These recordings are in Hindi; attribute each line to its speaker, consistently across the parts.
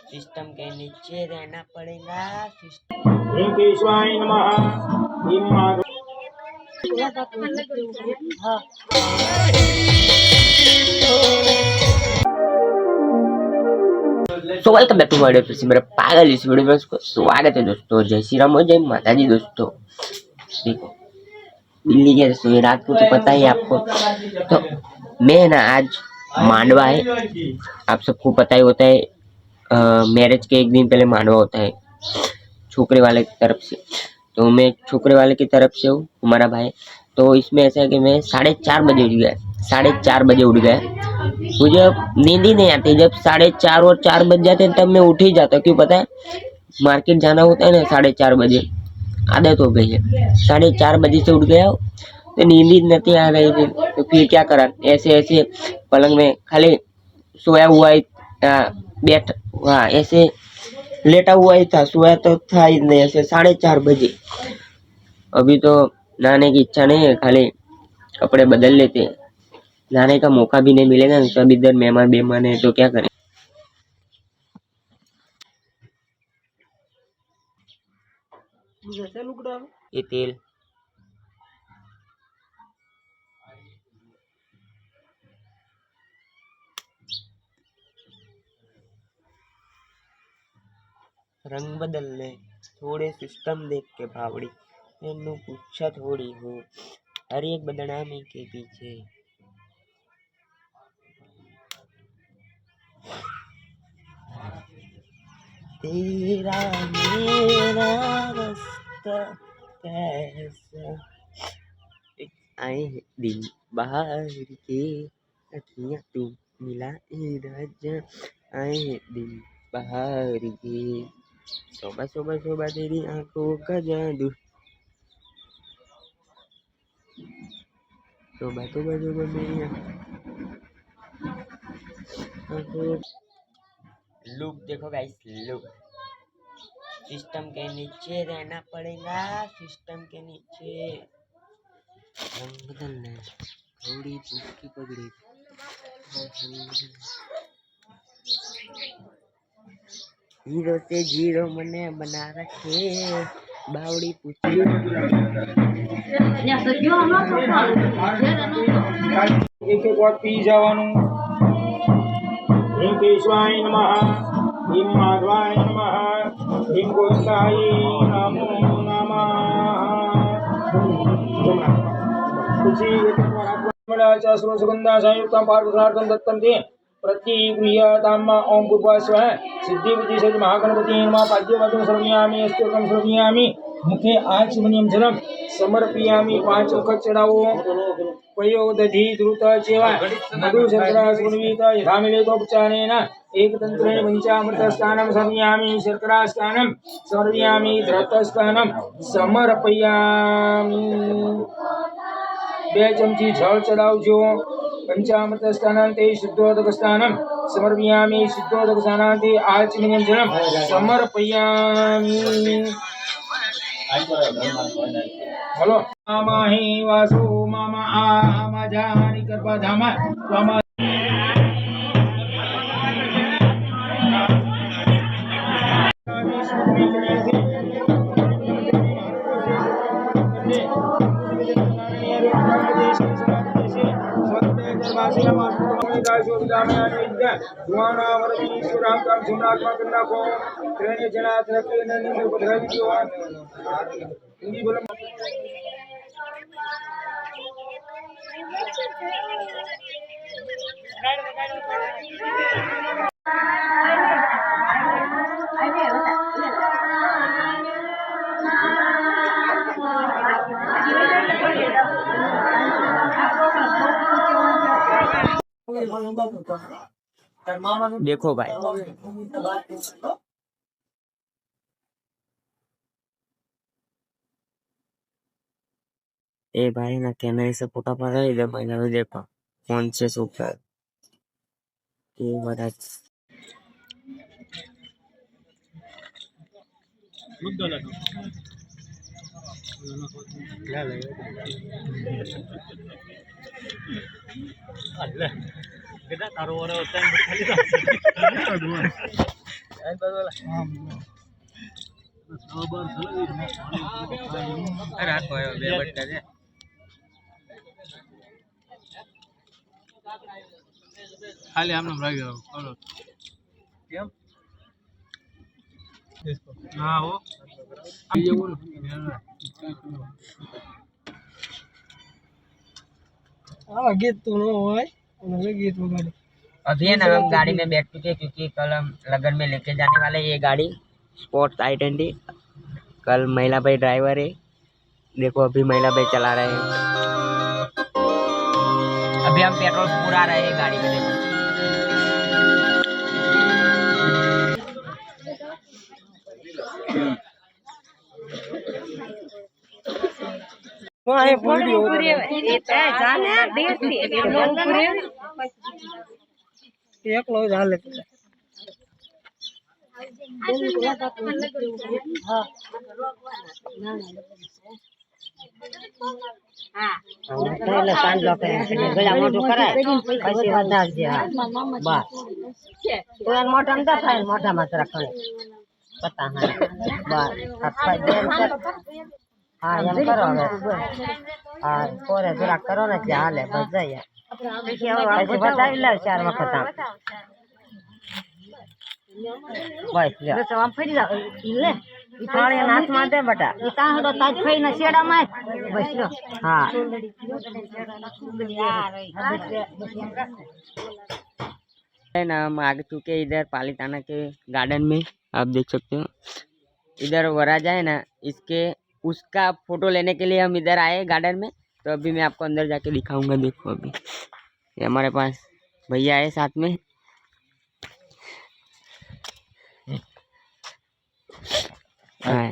Speaker 1: सिस्टम के नीचे रहना पड़ेगा।
Speaker 2: ह्रीं केशवाय नमः। ह्रीं Madhav.
Speaker 1: So welcome back to my फिर से मेरा पागल इस वीडियो में उसको स्वागत है दोस्तों। जय श्री राम और जय माता जी। दोस्तों देखो, दिल्ली के रसोई रात को तो पता ही आपको। तो मैं ना आज मांडवा है, आप सबको पता ही होता है। मैरिज के एक दिन पहले मांडवा होता है छोकरे वाले की तरफ से। तो मैं छोकरे वाले की तरफ से हूँ, हमारा भाई। तो इसमें ऐसा है कि मैं 4:30 बजे उठ गया। 4:30 बजे उठ गया। मुझे अब नींद ही नहीं आती। जब 4:30 और 4 बज जाते हैं तब मैं उठ ही जाता हूँ। क्यों पता है, मार्केट जाना होता है ना 4:30 बजे। आदत हो गई है। 4:30 बजे से उठ गया तो नींद ही नहीं आ रही थी। तो फिर क्या करा, ऐसे ऐसे पलंग में खाली सोया हुआ ही बैठ, हाँ ऐसे लेटा हुआ ही था, सोया तो था ही नहीं। ऐसे 4:30 बजे। अभी तो नहाने की इच्छा नहीं है, खाली कपड़े बदल लेते हैं। नहाने का मौका भी नहीं मिलेगा ना, सब इधर मेहमान बेमान है तो क्या करें। ये तेल रंग बदलने थोड़े सिस्टम देख के भावड़ी मैनू पूछा थोड़ी हो हर एक बदनामी के पीछे। तेरा मेरा रास्ता कैसा, एक आए हैं दिन बाहर के, अखियां तू मिला राजा। आए हैं दिन बाहर के, सोबा सोबा सोबा तेरी आंखों का जादू। सोबा सोबा सोबा मेरी आंखों। लुक देखो गाइस, लुक। सिस्टम के नीचे रहना पड़ेगा, सिस्टम के नीचे। रंग बदलना थोड़ी पूछी पगड़ी। हीरो से जीरो मने बना रखे बावड़ी पूछी।
Speaker 2: एक एक वक्त पी जवानू। ह्रीं केशवाय नमः। ह्रीं माधवाय नमः। ह्रीं गोविंदाय नमो नमः। सुगंधा संयुक्तं पार्वसार्थं दत्तं ते प्रतिगृह्यताम्। ओम भूर्भुवः स्वः। सिद्धि बुद्धि सहित महागणपति नमः। पाद्यमधुं समर्पयामि, स्तोत्रं समर्पयामि। मुखे आचमनीयं जलं समर्पयामि। 5 वखत चढ़ाવો। वयो दधि द्रुत चेवा मधु शर्करा सुगन्धित यथा मिलेतोपचारेण एकतन्त्रेण पञ्चामृतस्नानं समर्पयामि। शर्करा स्नानं समर्पयामि। धृतस्नानं समर्पयामि। 2 चमची जल चढ़ावજો। पंचामृत स्नानांते शुद्धोदक स्नानं समर्पयामि। शुद्धोदक स्नानांते आचमनीयं जलं समर्पयामि। हेलो मामाहि वासु मामा आमजानि गर्भधाम त्वम।
Speaker 1: देखो भाई, ए भाई ना कैमरे से फोटा पड़ा है इधर मैंने भी देखा फोन से शूट कर ये बड़ा।
Speaker 2: kita taruh orang utang berkali-kali. खाली आम नाम रह गया કેમ હા હો ये बोल हाँ गीत तो नो है उन्होंने गीत वगाड़ी
Speaker 1: अभी है ना हम गाड़ी में बैठ चुके हैं क्योंकि कल हम लगन में लेके जाने वाले हैं ये गाड़ी स्पोर्ट्स i20। कल महिला भाई ड्राइवर है, देखो अभी महिला भाई चला रहे हैं। अभी हम पेट्रोल पूरा रहे हैं गाड़ी में, देखो।
Speaker 2: वहाँ है पूरी हो रही है एक लोग जा लेते हैं
Speaker 3: सांड लोग गला मोटो कराय પછી વધારજે હા બસ તો એન મોટા અંદર થાય મોટા માં રાખે પતા હા બસ ખાઈ દે હા એમ કરો હવે હા કોરે જરા કરો ને જે હાલે બસ જાય પછી વધારી લાવ 4 વખત આમ બસ લે તો આમ ફરી જાવ લે ઈ થાળી હાથ માં દે બેટા ઈ તાહડો તાજ ફઈને શેડા માં બસ લો हाँ
Speaker 1: है ना हम आगे चुके इधर पालीताना के गार्डन में, आप देख सकते हो। इधर वराजा है ना, इसके उसका फोटो लेने के लिए हम इधर आए गार्डन में। तो अभी मैं आपको अंदर जाके दिखाऊंगा। देखो अभी ये हमारे पास भैया है साथ में। हाँ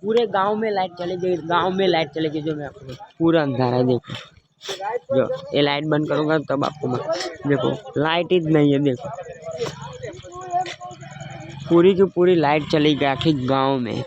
Speaker 1: पूरे गांव में लाइट चली गई, गांव में लाइट चली गई। जो मैं आपको पूरा अंधारा है, देखो जो ये लाइट बंद करूंगा तब आपको देखो लाइट ही नहीं है। देखो पूरी की पूरी लाइट चली गई आखिर गांव में।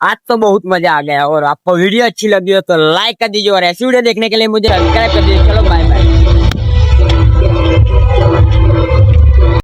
Speaker 4: आज तो बहुत मजा आ गया और आपको वीडियो अच्छी लगी हो तो लाइक कर दीजिए और ऐसी वीडियो देखने के लिए मुझे सब्सक्राइब कर दीजिए। चलो बाय बाय।